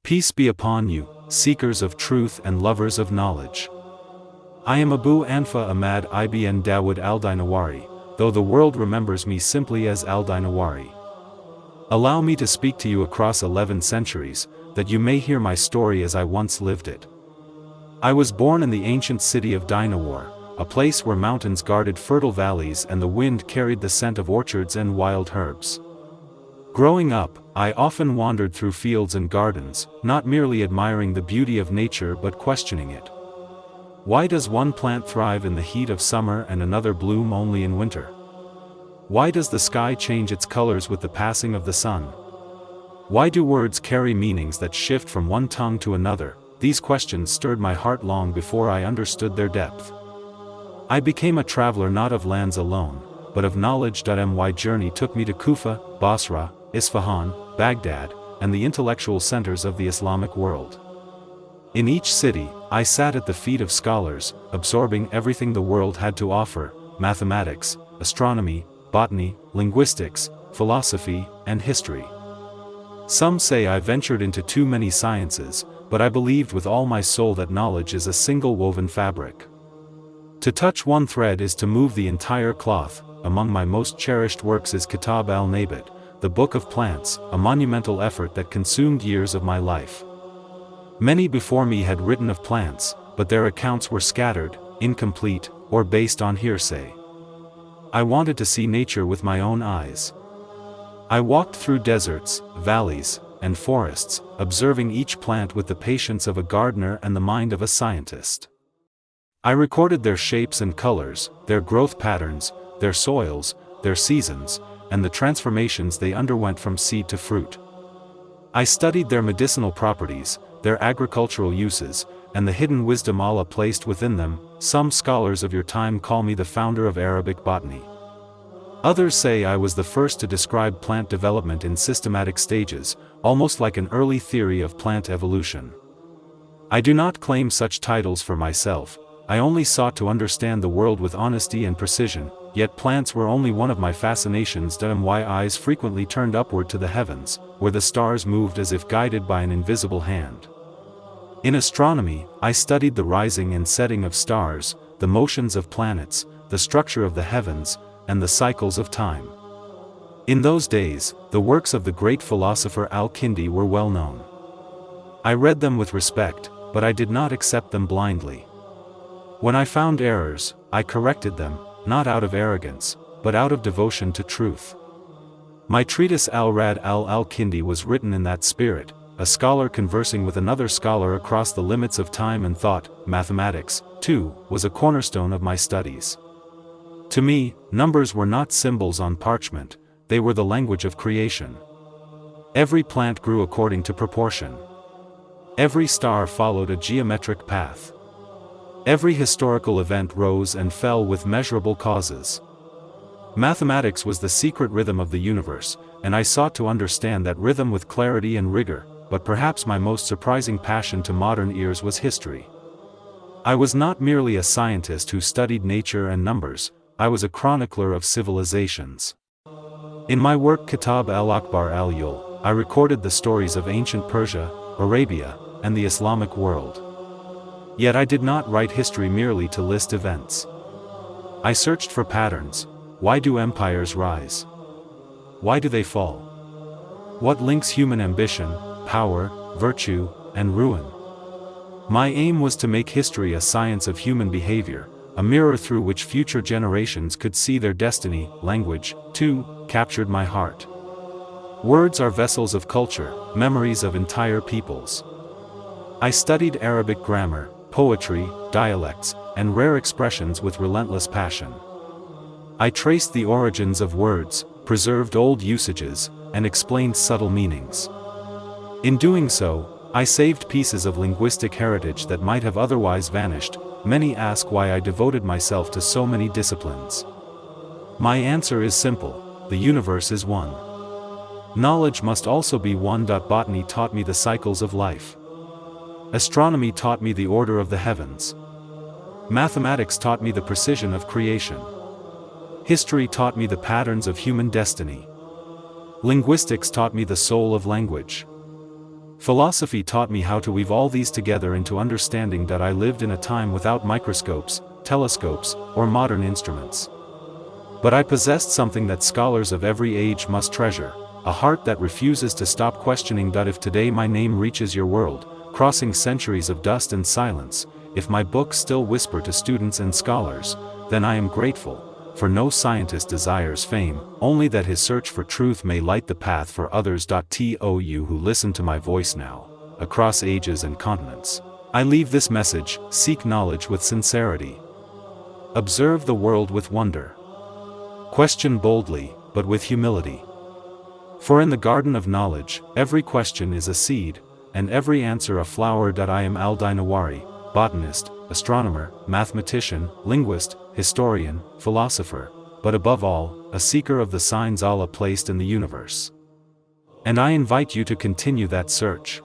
Peace be upon you, seekers of truth and lovers of knowledge. I am Abu Anfa Ahmad ibn Dawud Al-Dinawari, though the world remembers me simply as Al-Dinawari. Allow me to speak to you across 11 centuries, that you may hear my story as I once lived it. I was born in the ancient city of Dinawar, a place where mountains guarded fertile valleys and the wind carried the scent of orchards and wild herbs. Growing up, I often wandered through fields and gardens, not merely admiring the beauty of nature but questioning it. Why does one plant thrive in the heat of summer and another bloom only in winter? Why does the sky change its colors with the passing of the sun? Why do words carry meanings that shift from one tongue to another? These questions stirred my heart long before I understood their depth. I became a traveler not of lands alone, but of knowledge. My journey took me to Kufa, Basra, Isfahan, Baghdad, and the intellectual centers of the Islamic world. In each city, I sat at the feet of scholars, absorbing everything the world had to offer: mathematics, astronomy, botany, linguistics, philosophy, and history. Some say I ventured into too many sciences, but I believed with all my soul that knowledge is a single woven fabric. To touch one thread is to move the entire cloth. Among my most cherished works is Kitab al-Nabat, the Book of Plants, a monumental effort that consumed years of my life. Many before me had written of plants, but their accounts were scattered, incomplete, or based on hearsay. I wanted to see nature with my own eyes. I walked through deserts, valleys, and forests, observing each plant with the patience of a gardener and the mind of a scientist. I recorded their shapes and colors, their growth patterns, their soils, their seasons, and the transformations they underwent from seed to fruit. I studied their medicinal properties, their agricultural uses, and the hidden wisdom Allah placed within them. Some scholars of your time call me the founder of Arabic botany. Others say I was the first to describe plant development in systematic stages, almost like an early theory of plant evolution. I do not claim such titles for myself. I only sought to understand the world with honesty and precision, yet plants were only one of my fascinations. My eyes frequently turned upward to the heavens, where the stars moved as if guided by an invisible hand. In astronomy, I studied the rising and setting of stars, the motions of planets, the structure of the heavens, and the cycles of time. In those days, the works of the great philosopher Al-Kindi were well known. I read them with respect, but I did not accept them blindly. When I found errors, I corrected them, not out of arrogance, but out of devotion to truth. My treatise Al-Rad al-Kindi was written in that spirit, a scholar conversing with another scholar across the limits of time and thought. Mathematics, too, was a cornerstone of my studies. To me, numbers were not symbols on parchment, they were the language of creation. Every plant grew according to proportion. Every star followed a geometric path. Every historical event rose and fell with measurable causes. Mathematics was the secret rhythm of the universe, and I sought to understand that rhythm with clarity and rigor. But perhaps my most surprising passion to modern ears was history. I was not merely a scientist who studied nature and numbers, I was a chronicler of civilizations. In my work Kitab al-Akbar al-Yul, I recorded the stories of ancient Persia, Arabia, and the Islamic world. Yet I did not write history merely to list events. I searched for patterns. Why do empires rise? Why do they fall? What links human ambition, power, virtue, and ruin? My aim was to make history a science of human behavior, a mirror through which future generations could see their destiny. Language, too, captured my heart. Words are vessels of culture, memories of entire peoples. I studied Arabic grammar, poetry, dialects, and rare expressions with relentless passion. I traced the origins of words, preserved old usages, and explained subtle meanings. In doing so, I saved pieces of linguistic heritage that might have otherwise vanished. Many ask why I devoted myself to so many disciplines. My answer is simple: the universe is one. Knowledge must also be one. Botany taught me the cycles of life. Astronomy taught me the order of the heavens. Mathematics taught me the precision of creation. History taught me the patterns of human destiny. Linguistics taught me the soul of language. Philosophy taught me how to weave all these together into understanding that I lived in a time without microscopes, telescopes, or modern instruments. But I possessed something that scholars of every age must treasure, a heart that refuses to stop questioning. If today my name reaches your world, crossing centuries of dust and silence, if my books still whisper to students and scholars, then I am grateful, for no scientist desires fame, only that his search for truth may light the path for others. To you who listen to my voice now, across ages and continents, I leave this message: seek knowledge with sincerity. Observe the world with wonder. Question boldly, but with humility. For in the garden of knowledge, every question is a seed, and every answer a flower. I am Al-Dinawari, botanist, astronomer, mathematician, linguist, historian, philosopher, but above all, a seeker of the signs Allah placed in the universe. And I invite you to continue that search.